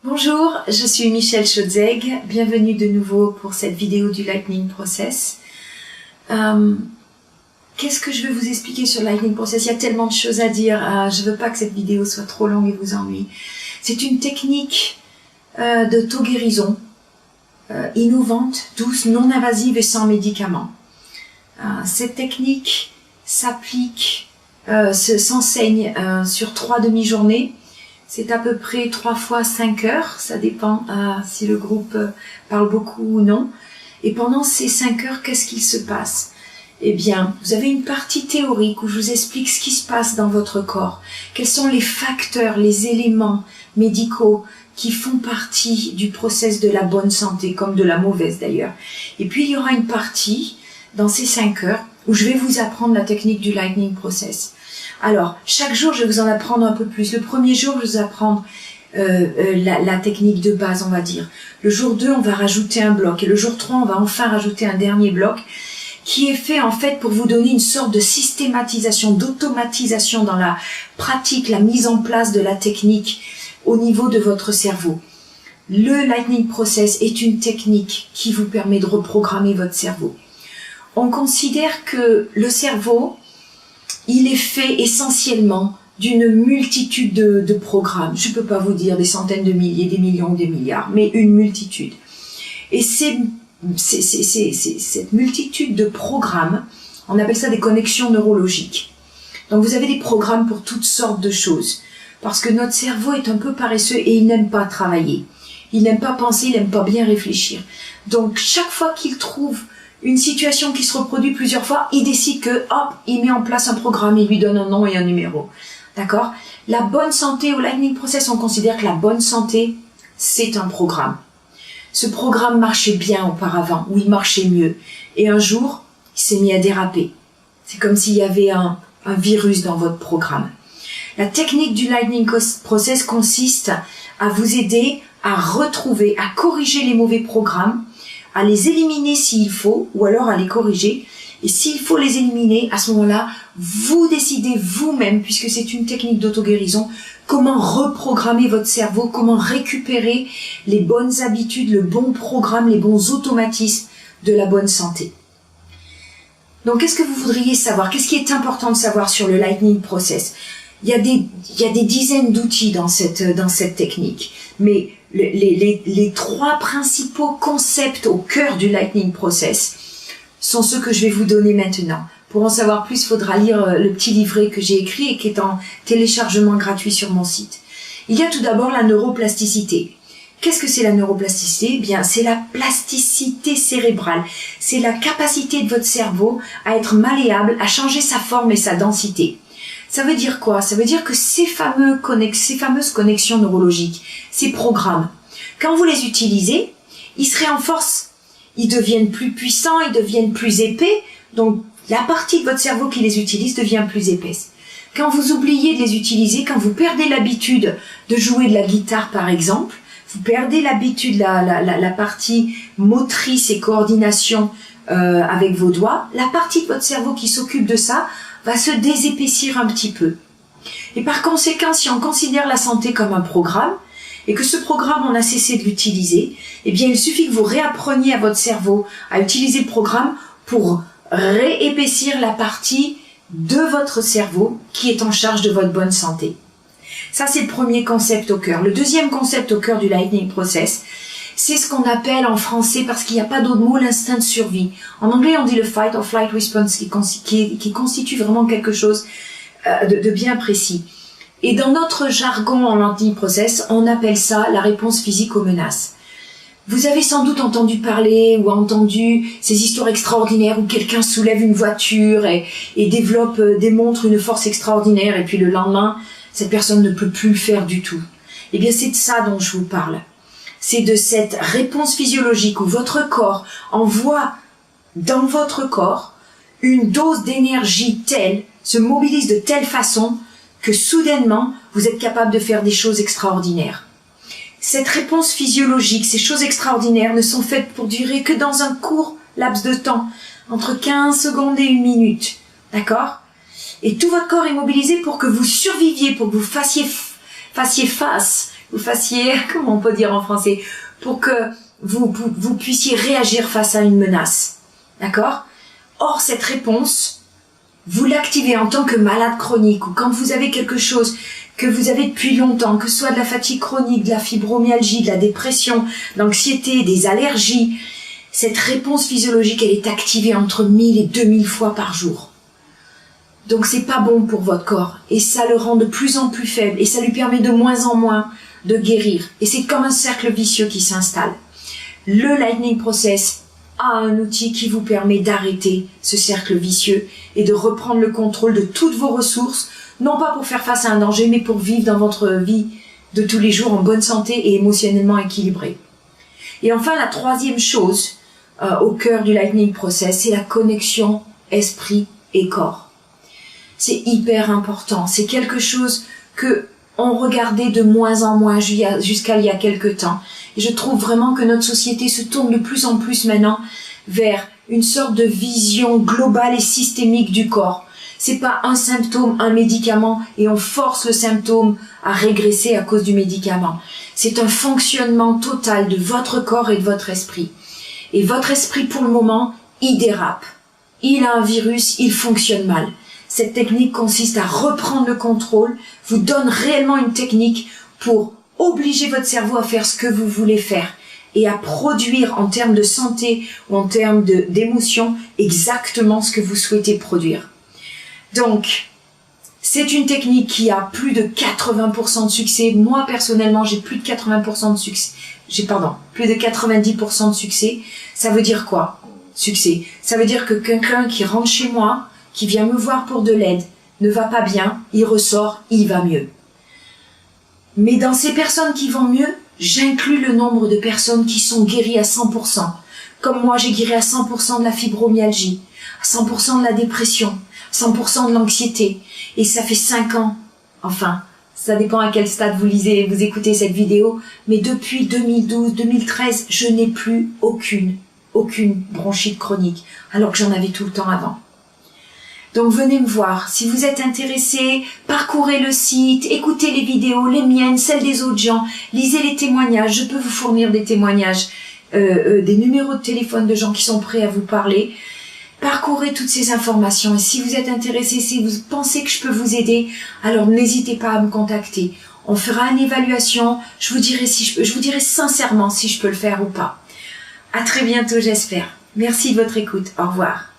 Bonjour, je suis Michèle Chodzeg, bienvenue de nouveau pour cette vidéo du Lightning Process. Qu'est-ce que je vais vous expliquer sur Lightning Process? Il y a tellement de choses à dire, je ne veux pas que cette vidéo soit trop longue et vous ennuie. C'est une technique d'auto-guérison innovante, douce, non invasive et sans médicaments. Cette technique s'applique, s'enseigne sur 3 demi-journées. C'est à peu près 3 fois 5 heures, ça dépend si le groupe parle beaucoup ou non. Et pendant ces 5 heures, qu'est-ce qu'il se passe? Eh bien, vous avez une partie théorique où je vous explique ce qui se passe dans votre corps. Quels sont les facteurs, les éléments médicaux qui font partie du process de la bonne santé, comme de la mauvaise d'ailleurs. Et puis, il y aura une partie, dans ces 5 heures, où je vais vous apprendre la technique du Lightning Process. Alors, chaque jour, je vais vous en apprendre un peu plus. Le premier jour, je vais vous apprendre la technique de base, on va dire. Le jour 2, on va rajouter un bloc. Et le jour 3, on va enfin rajouter un dernier bloc qui est fait en fait pour vous donner une sorte de systématisation, d'automatisation dans la pratique, la mise en place de la technique au niveau de votre cerveau. Le Lightning Process est une technique qui vous permet de reprogrammer votre cerveau. On considère que le cerveau, il est fait essentiellement d'une multitude de programmes. Je ne peux pas vous dire des centaines de milliers, des millions, des milliards, mais une multitude. Et cette multitude de programmes, on appelle ça des connexions neurologiques. Donc vous avez des programmes pour toutes sortes de choses. Parce que notre cerveau est un peu paresseux et il n'aime pas travailler. Il n'aime pas penser, il n'aime pas bien réfléchir. Donc chaque fois qu'il trouve une situation qui se reproduit plusieurs fois, il décide que, hop, il met en place un programme, il lui donne un nom et un numéro. D'accord? La bonne santé au Lightning Process, on considère que la bonne santé, c'est un programme. Ce programme marchait bien auparavant, ou il marchait mieux. Et un jour, il s'est mis à déraper. C'est comme s'il y avait un virus dans votre programme. La technique du Lightning Process consiste à vous aider à retrouver, à corriger les mauvais programmes, à les éliminer s'il faut, ou alors à les corriger. Et s'il faut les éliminer, à ce moment-là, vous décidez vous-même, puisque c'est une technique d'auto-guérison, comment reprogrammer votre cerveau, comment récupérer les bonnes habitudes, le bon programme, les bons automatismes de la bonne santé. Donc, qu'est-ce que vous voudriez savoir? Qu'est-ce qui est important de savoir sur le Lightning Process? Il y a des dizaines d'outils dans cette technique, mais les 3 principaux concepts au cœur du Lightning Process sont ceux que je vais vous donner maintenant. Pour en savoir plus, il faudra lire le petit livret que j'ai écrit et qui est en téléchargement gratuit sur mon site. Il y a tout d'abord la neuroplasticité. Qu'est-ce que c'est la neuroplasticité? Eh bien, c'est la plasticité cérébrale. C'est la capacité de votre cerveau à être malléable, à changer sa forme et sa densité. Ça veut dire quoi? Ça veut dire que ces fameuses connexions neurologiques, ces programmes, quand vous les utilisez, ils se renforcent, ils deviennent plus puissants, ils deviennent plus épais, donc la partie de votre cerveau qui les utilise devient plus épaisse. Quand vous oubliez de les utiliser, quand vous perdez l'habitude de jouer de la guitare par exemple, vous perdez l'habitude, la partie motrice et coordination avec vos doigts, la partie de votre cerveau qui s'occupe de ça va se désépaissir un petit peu. Et par conséquent, si on considère la santé comme un programme, et que ce programme, on a cessé de l'utiliser, eh bien, il suffit que vous réappreniez à votre cerveau à utiliser le programme pour réépaissir la partie de votre cerveau qui est en charge de votre bonne santé. Ça, c'est le premier concept au cœur. Le deuxième concept au cœur du Lightning Process, c'est ce qu'on appelle en français, parce qu'il n'y a pas d'autre mot, l'instinct de survie. En anglais, on dit le fight or flight response, qui constitue vraiment quelque chose de bien précis. Et dans notre jargon en Lightning Process, on appelle ça la réponse physique aux menaces. Vous avez sans doute entendu parler ou entendu ces histoires extraordinaires où quelqu'un soulève une voiture et démontre une force extraordinaire, et puis le lendemain, cette personne ne peut plus le faire du tout. Eh bien, c'est de ça dont je vous parle. C'est de cette réponse physiologique où votre corps envoie dans votre corps une dose d'énergie telle, se mobilise de telle façon que soudainement, vous êtes capable de faire des choses extraordinaires. Cette réponse physiologique, ces choses extraordinaires ne sont faites pour durer que dans un court laps de temps, entre 15 secondes et 1 minute. D'accord? Et tout votre corps est mobilisé pour que vous surviviez, pour que vous fassiez face vous fassiez, comment on peut dire en français, pour que vous puissiez réagir face à une menace. D'accord? Or, cette réponse, vous l'activez en tant que malade chronique ou quand vous avez quelque chose que vous avez depuis longtemps, que ce soit de la fatigue chronique, de la fibromyalgie, de la dépression, de l'anxiété, des allergies. Cette réponse physiologique, elle est activée entre 1000 et 2000 fois par jour. Donc c'est pas bon pour votre corps et ça le rend de plus en plus faible et ça lui permet de moins en moins de guérir. Et c'est comme un cercle vicieux qui s'installe. Le Lightning Process a un outil qui vous permet d'arrêter ce cercle vicieux et de reprendre le contrôle de toutes vos ressources, non pas pour faire face à un danger, mais pour vivre dans votre vie de tous les jours en bonne santé et émotionnellement équilibrée. Et enfin, la troisième chose au cœur du Lightning Process, c'est la connexion esprit et corps. C'est hyper important. C'est quelque chose que on regardait de moins en moins jusqu'à il y a quelque temps. Et je trouve vraiment que notre société se tourne de plus en plus maintenant vers une sorte de vision globale et systémique du corps. C'est pas un symptôme, un médicament, et on force le symptôme à régresser à cause du médicament. C'est un fonctionnement total de votre corps et de votre esprit. Et votre esprit, pour le moment, il dérape. Il a un virus, il fonctionne mal. Cette technique consiste à reprendre le contrôle, vous donne réellement une technique pour obliger votre cerveau à faire ce que vous voulez faire et à produire en termes de santé ou en termes d'émotion exactement ce que vous souhaitez produire. Donc, c'est une technique qui a plus de 80% de succès. Moi, personnellement, j'ai plus de 80% de succès. Plus de 90% de succès. Ça veut dire quoi? Succès. Ça veut dire que quelqu'un qui rentre chez moi, qui vient me voir pour de l'aide, ne va pas bien, il ressort, il va mieux. Mais dans ces personnes qui vont mieux, j'inclus le nombre de personnes qui sont guéries à 100%. Comme moi, j'ai guéri à 100% de la fibromyalgie, à 100% de la dépression, 100% de l'anxiété. Et ça fait 5 ans. Enfin, ça dépend à quel stade vous écoutez cette vidéo. Mais depuis 2012, 2013, je n'ai plus aucune bronchite chronique. Alors que j'en avais tout le temps avant. Donc venez me voir. Si vous êtes intéressé, parcourez le site, écoutez les vidéos, les miennes, celles des autres gens, lisez les témoignages. Je peux vous fournir des témoignages, des numéros de téléphone de gens qui sont prêts à vous parler. Parcourez toutes ces informations et si vous êtes intéressé, si vous pensez que je peux vous aider, alors n'hésitez pas à me contacter. On fera une évaluation, je vous dirai sincèrement si je peux le faire ou pas. À très bientôt, j'espère. Merci de votre écoute. Au revoir.